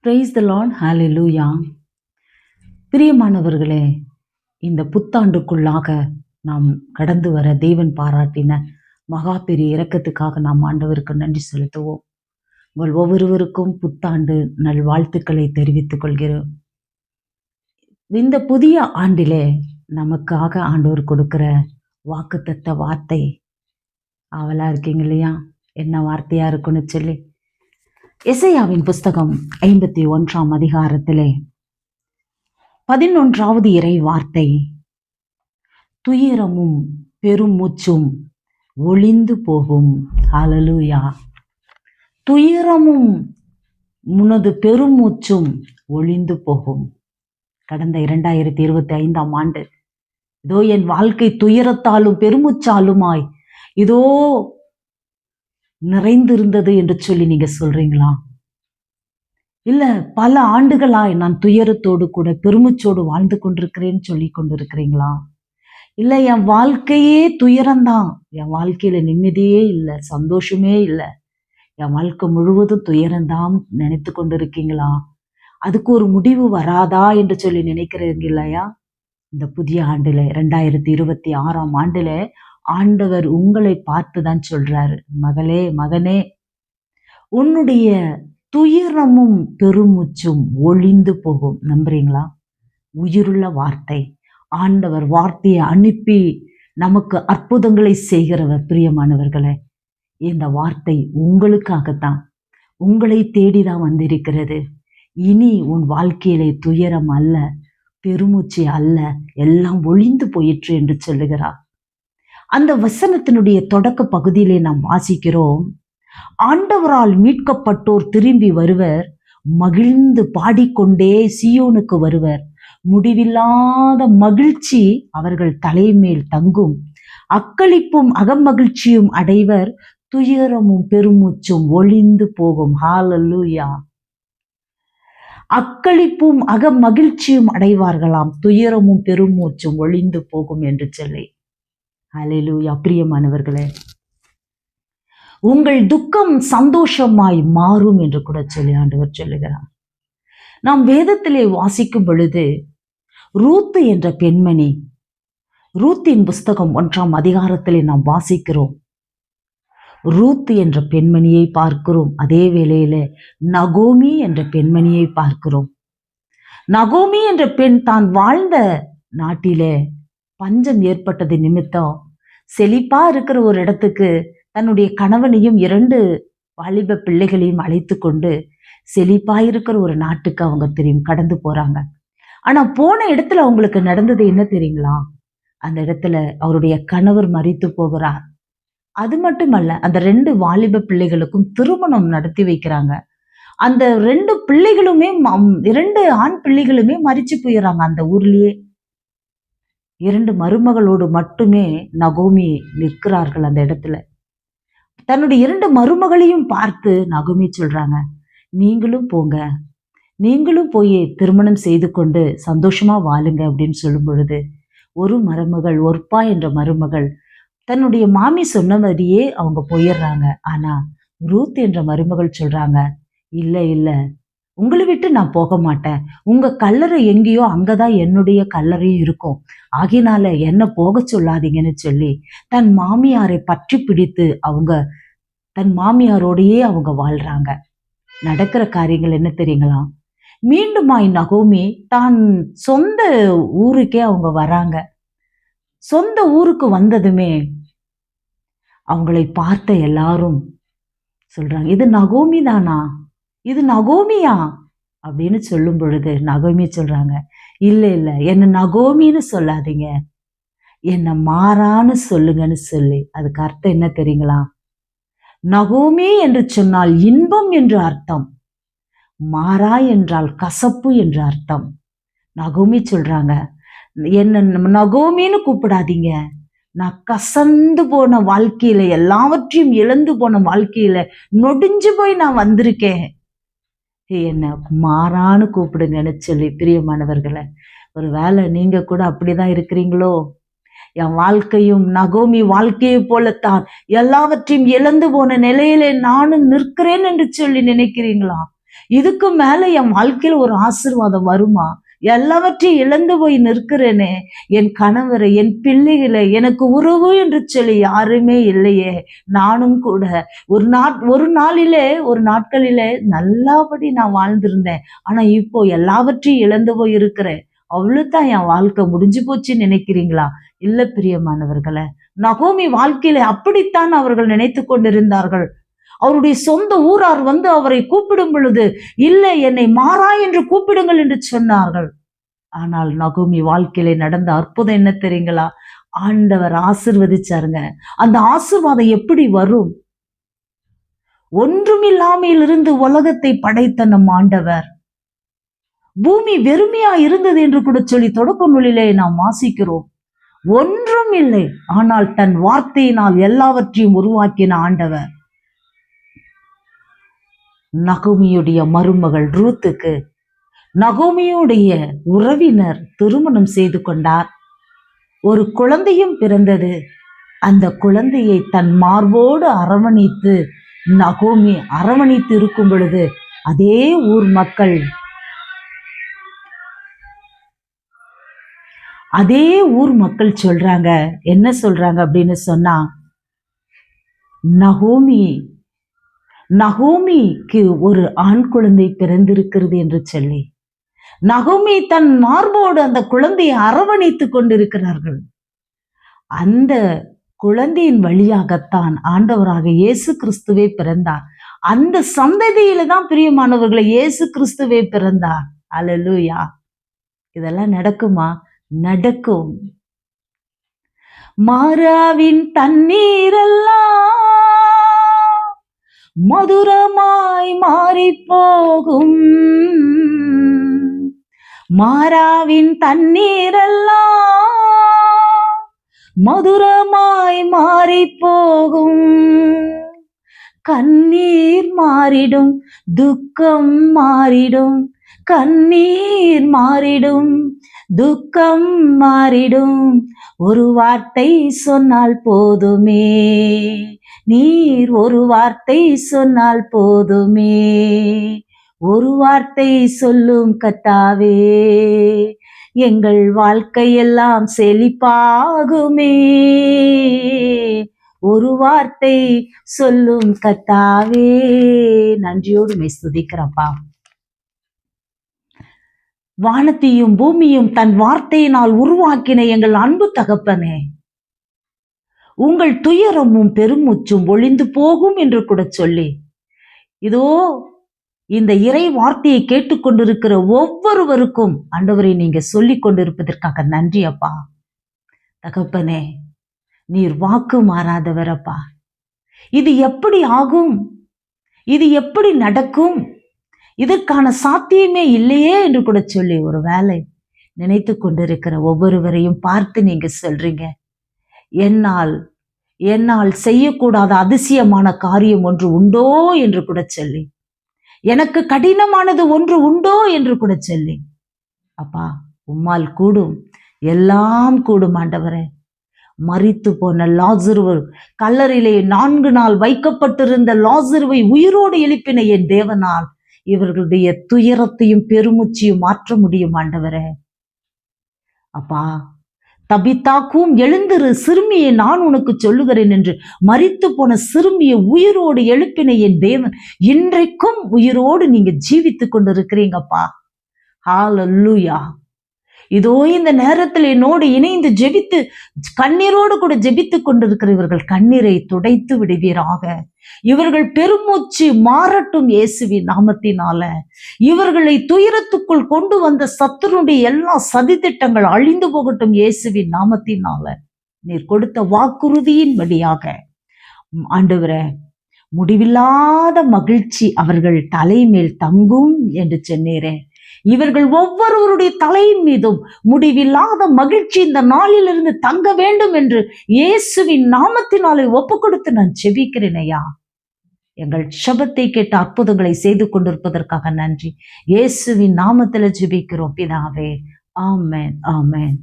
Praise the Lord. ஹalleluya. பிரியமானவர்களே, இந்த புத்தாண்டுக்குள்ளாக நாம் கடந்து வர தேவன் பாராட்டின மகா பெரிய இரக்கத்துக்காக நாம் ஆண்டவருக்கு நன்றி செலுத்துவோம். உங்கள் ஒவ்வொருவருக்கும் புத்தாண்டு நல்வாழ்த்துக்களை தெரிவித்துக் கொள்கிறோம். இந்த புதிய ஆண்டிலே நமக்காக ஆண்டவர் கொடுக்கிற வாக்குத்தத்த வார்த்தை ஆவலா இருக்கீங்க இல்லையா? என்ன வார்த்தையா இருக்குன்னு சொல்லி எசேயாவின் புஸ்தகம் 51 அதிகாரத்திலே 11வது இறை வார்த்தை, துயரமும் பெருமூச்சும் ஒளிந்து போகும். ஹalleluya. துயரமும் உனது பெருமூச்சும் ஒளிந்து போகும். கடந்த 2025 ஆண்டு இதோ என் வாழ்க்கை துயரத்தாலும் பெருமூச்சாலுமாய் இதோ நிறைந்திருந்தது என்று சொல்லி நீங்க சொல்றீங்களா? இல்ல பல ஆண்டுகளாய் நான் துயரத்தோடு கூட பெருமூச்சோடு வாழ்ந்து கொண்டிருக்கிறேன்னு சொல்லி கொண்டிருக்கிறீங்களா? இல்ல என் வாழ்க்கையே துயரம்தான், என் வாழ்க்கையில நிம்மதியே இல்லை, சந்தோஷமே இல்லை, என் வாழ்க்கை முழுவதும் துயரம்தான் நினைத்து கொண்டிருக்கீங்களா? அதுக்கு ஒரு முடிவு வராதா என்று சொல்லி நினைக்கிறீங்க இல்லையா? இந்த புதிய ஆண்டுல 2026 ஆண்டுல ஆண்டவர் உங்களை பார்த்துதான் சொல்றாரு, மகளே மகனே, உன்னுடைய துயரமும் பெருமூச்சும் ஒளிந்து போகும். நம்புறீங்களா? உயிருள்ள வார்த்தை. ஆண்டவர் வார்த்தையை அனுப்பி நமக்கு அற்புதங்களை செய்கிறவர். பிரியமானவர்களே, இந்த வார்த்தை உங்களுக்காகத்தான், உங்களை தேடிதான் வந்திருக்கிறது. இனி உன் வாழ்க்கையிலே துயரம் அல்ல, பெருமூச்சு அல்ல, எல்லாம் ஒளிந்து போயிற்று என்று சொல்லுகிறார். அந்த வசனத்தினுடைய தொடக்க பகுதியிலே நாம் வாசிக்கிறோம், ஆண்டவரால் மீட்கப்பட்டோர் திரும்பி வருவர், மகிழ்ந்து பாடிக்கொண்டே சீயோனுக்கு வருவர், முடிவில்லாத மகிழ்ச்சி அவர்கள் தலைமேல் தங்கும், அக்களிப்பும் அகமகிழ்ச்சியும் அடைவர், துயரமும் பெருமூச்சும் ஒளிந்து போகும். ஹalleluya. அக்களிப்பும் அகமகிழ்ச்சியும் அடைவார்களாம், துயரமும் பெருமூச்சும் ஒளிந்து போகும் என்று சொல்லி. ஹalleluya. பிரியமானவர்களே, உங்கள் துக்கம் சந்தோஷமாய் மாறும் என்று கூட சொல்லி ஆண்டவர் சொல்லுகிறார். நாம் வேதத்திலே வாசிக்கும் பொழுது ரூத் என்ற பெண்மணி, ரூத்தின் புஸ்தகம் 1 அதிகாரத்திலே நாம் வாசிக்கிறோம். ரூத் என்ற பெண்மணியை பார்க்கிறோம். அதே வேளையில நகோமி என்ற பெண்மணியை பார்க்கிறோம். நகோமி என்ற பெண் தான் வாழ்ந்த நாட்டிலே பஞ்சம் ஏற்பட்டது நிமித்தம் செழிப்பா இருக்கிற ஒரு இடத்துக்கு தன்னுடைய கணவனையும் 2 வாலிப பிள்ளைகளையும் அழைத்து கொண்டு செழிப்பா இருக்கிற ஒரு நாட்டுக்கு அவங்க தெரியும் கடந்து போறாங்க. ஆனா போன இடத்துல அவங்களுக்கு நடந்தது என்ன தெரியுங்களா? அந்த இடத்துல அவருடைய கணவர் மரித்து போகிறார். அது மட்டுமல்ல, அந்த 2 வாலிப பிள்ளைகளுக்கும் திருமணம் நடத்தி வைக்கிறாங்க. அந்த 2 பிள்ளைகளுமே 2 ஆண் பிள்ளைகளுமே மரிச்சு போயிடறாங்க. அந்த ஊர்லயே 2 மருமகளோடு மட்டுமே நகோமி நிற்கிறார்கள் அந்த இடத்துல. தன்னுடைய 2 மருமகளையும் பார்த்து நகோமி சொல்றாங்க, நீங்களும் போங்க, நீங்களும் போய் திருமணம் செய்து கொண்டு சந்தோஷமா வாழுங்க அப்படின்னு சொல்லும் பொழுது, ஒரு மருமகள், ஒர்பா என்ற மருமகள் தன்னுடைய மாமி சொன்ன மாதிரியே அவங்க போயிடுறாங்க. ஆனா ரூத் என்ற மருமகள் சொல்றாங்க, இல்ல இல்ல, உங்களை விட்டு நான் போக மாட்டேன், உங்க கல்லறை எங்கேயோ அங்கதான் என்னுடைய கல்லறையும் இருக்கும், ஆகினால என்ன போக சொல்லாதீங்கன்னு சொல்லி தன் மாமியாரை பற்றி பிடித்து அவங்க தன் மாமியாரோடையே அவங்க வாழ்றாங்க. நடக்கிற காரியங்கள் என்ன தெரியுங்களா? மீண்டுமாய் நகோமி தான் சொந்த ஊருக்கே அவங்க வராங்க. சொந்த ஊருக்கு வந்ததுமே அவங்களை பார்த்த எல்லாரும் சொல்றாங்க, இது நகோமி தானா, இது நகோமியா அப்படின்னு சொல்லும் பொழுது நகோமி சொல்றாங்க, இல்ல இல்ல, என்ன நகோமின்னு சொல்லாதீங்க, என்ன மாறான்னு சொல்லுங்கன்னு சொல்லி. அதுக்கு அர்த்தம் என்ன தெரியுங்களா? நகோமி என்று சொன்னால் இன்பம் என்று அர்த்தம், மாறா என்றால் கசப்பு என்று அர்த்தம். நகோமி சொல்றாங்க, என்ன நகோமின்னு கூப்பிடாதீங்க, நான் கசந்து போன வாழ்க்கையில, எல்லாவற்றையும் இழந்து போன வாழ்க்கையில நொடிஞ்சு போய் நான் வந்திருக்கேன், என்ன மாறான்னு கூப்பிடுங்கன்னு சொல்லி. பிரியமானவர்களை, ஒரு வேளை நீங்க கூட அப்படிதான் இருக்கிறீங்களோ? என் வாழ்க்கையும் நகோமி வாழ்க்கையை போலத்தான், எல்லாவற்றையும் இழந்து போன நிலையிலே நானும் நிற்கிறேன் என்று சொல்லி நினைக்கிறீங்களா? இதுக்கு மேல என் வாழ்க்கையில ஒரு ஆசீர்வாதம் வருமா? எல்லாவற்றையும் இழந்து போய் நிற்கிறேனே, என் கணவரை, என் பிள்ளைகளை, எனக்கு உறவு என்று சொல்லி யாருமே இல்லையே. நானும் கூட ஒரு நாட்களிலே நல்லாபடி நான் வாழ்ந்திருந்தேன். ஆனா இப்போ எல்லாவற்றையும் இழந்து போய் இருக்கிறேன். அவ்வளவுதான், என் வாழ்க்கை முடிஞ்சு போச்சுன்னு நினைக்கிறீங்களா? இல்ல பிரியமானவர்களே, நகோமி வாழ்க்கையில அப்படித்தான் அவர்கள் நினைத்து கொண்டிருந்தார்கள். அவருடைய சொந்த ஊரார் வந்து அவரை கூப்பிடும் பொழுது, இல்லை, என்னை மாறா என்று கூப்பிடுங்கள் என்று சொன்னார்கள். ஆனால் நகோமி வாழ்க்கையில நடந்த அற்புதம் என்ன தெரியுங்களா? ஆண்டவர் ஆசிர்வதிச்சாருங்க. அந்த ஆசீர்வாதம் எப்படி வரும்? ஒன்றுமில்லாமையில் இருந்து உலகத்தை படைத்த நம் ஆண்டவர், பூமி வெறுமையா இருந்தது என்று கூட சொல்லி தொடக்க நூலிலே நாம் வாசிக்கிறோம். ஒன்றும் இல்லை, ஆனால் தன் வார்த்தையினால் எல்லாவற்றையும் உருவாக்கின ஆண்டவர். நகோமியுடைய மருமகள் ரூத்துக்கு நகோமியுடைய உறவினர் திருமணம் செய்து கொண்டார். ஒரு குழந்தையும் பிறந்தது. அந்த குழந்தையை தன் மார்போடு நகோமி அரவணைத்து இருக்கும் பொழுது அதே ஊர் மக்கள் சொல்றாங்க, என்ன சொல்றாங்க அப்படின்னு சொன்னா, நகோமிக்கு ஒரு ஆண் குழந்தை பிறந்திருக்கிறது என்று சொல்லி நகோமி தன் மார்போடு அந்த குழந்தையை அரவணைத்துக் கொண்டிருக்கிறார்கள். அந்த குழந்தையின் வழியாகத்தான் ஆண்டவராக இயேசு கிறிஸ்துவே பிறந்தார். அந்த சந்ததியில தான் பிரியமானவர்களை இயேசு கிறிஸ்துவே பிறந்தார். அல்லேலூயா. இதெல்லாம் நடக்குமா? நடக்கும். மாறாவின் தண்ணீரெல்லாம் மதுரமாய் மாறி போகும். மாறாவின் தண்ணீரெல்லாம் மதுரமாய் மாறி போகும். கண்ணீர் மாறிடும், துக்கம் மாறிடும். கண்ணீர் மாறிடும், துக்கம் மாறிடும். ஒரு வார்த்தை சொன்னால் போதுமே, நீர் ஒரு வார்த்தை சொன்னால் போதுமே. ஒரு வார்த்தை சொல்லும் கர்த்தாவே, எங்கள் வாழ்க்கையெல்லாம் செழிப்பாகுமே. ஒரு வார்த்தை சொல்லும் கர்த்தாவே. நன்றியோடு மை ஸ்துதிக்கிறப்பா. வானத்தையும் பூமியும் தன் வார்த்தையினால் உருவாக்கின எங்கள் அன்பு தகப்பனே, உங்கள் துயரமும் பெருமூச்சும் ஒளிந்து போகும் என்று கூட சொல்லி, இதோ இந்த இறை வார்த்தையை கேட்டுக்கொண்டிருக்கிற ஒவ்வொருவருக்கும் ஆண்டவரை நீங்க சொல்லிக் கொண்டிருப்பதற்காக நன்றி அப்பா. தகப்பனே, நீர் வாக்கு மாறாதவரப்பா. இது எப்படி ஆகும்? இது எப்படி நடக்கும்? இதற்கான சாத்தியமே இல்லையே என்று கூட சொல்லி ஒரு வேளை நினைத்து கொண்டிருக்கிற ஒவ்வொருவரையும் பார்த்து நீங்க சொல்றீங்க, என்னால் செய்யக்கூடாத அதிசயமான காரியம் ஒன்று உண்டோ என்று கூட சொல்லி, எனக்கு கடினமானது ஒன்று உண்டோ என்று கூட சொல்லி, அப்பா உம்மால் கூடும், எல்லாம் கூடும் ஆண்டவரே. மரித்து போன லாசருவை, கல்லறையிலே 4 நாள் வைக்கப்பட்டிருந்த லாசருவை உயிரோடு எழுப்பின என் தேவனால் இவர்களுடைய துயரத்தையும் பெருமூச்சையும் மாற்ற முடியும் ஆண்டவரே. அப்பா, தபித்தாக்கும் எழுந்திரு சிறுமியை நான் உனக்கு சொல்லுகிறேன் என்று மரித்து போன சிறுமியை உயிரோடு எழுப்பின என் தேவன் இன்றைக்கும் உயிரோடு நீங்க ஜீவித்து கொண்டு இருக்கிறீங்கப்பா. ஹல்லேலூயா. இதோ இந்த நேரத்தில் என்னோடு இணைந்து ஜெபித்து கண்ணீரோடு கூட ஜெபித்து கொண்டிருக்கிற இவர்கள் கண்ணீரை துடைத்து விடுவீராக. இவர்கள் பெருமூச்சு மாறட்டும் இயேசுவின் நாமத்தினால. இவர்களை துயரத்துக்குள் கொண்டு வந்த சத்துருடைய எல்லா சதித்திட்டங்கள் அழிந்து போகட்டும் இயேசுவின் நாமத்தினால. நீர் கொடுத்த வாக்குறுதியின்படியாக ஆண்டவரே, முடிவில்லாத மகிழ்ச்சி அவர்கள் தலைமேல் தங்கும் என்று சொன்னீரே. இவர்கள் ஒவ்வொருவருடைய தலையின் மீதும் முடிவில்லாத மகிழ்ச்சி இந்த நாளிலிருந்து தங்க வேண்டும் என்று இயேசுவின் நாமத்தினாலே ஒப்பு கொடுத்து நான் செபிக்கிறேன் ஐயா. எங்கள் செபத்தை கேட்ட அற்புதங்களை செய்து கொண்டிருப்பதற்காக நன்றி. இயேசுவின் நாமத்தில் ஜெபிக்கிறோம் பிதாவே. ஆமென், ஆமென்.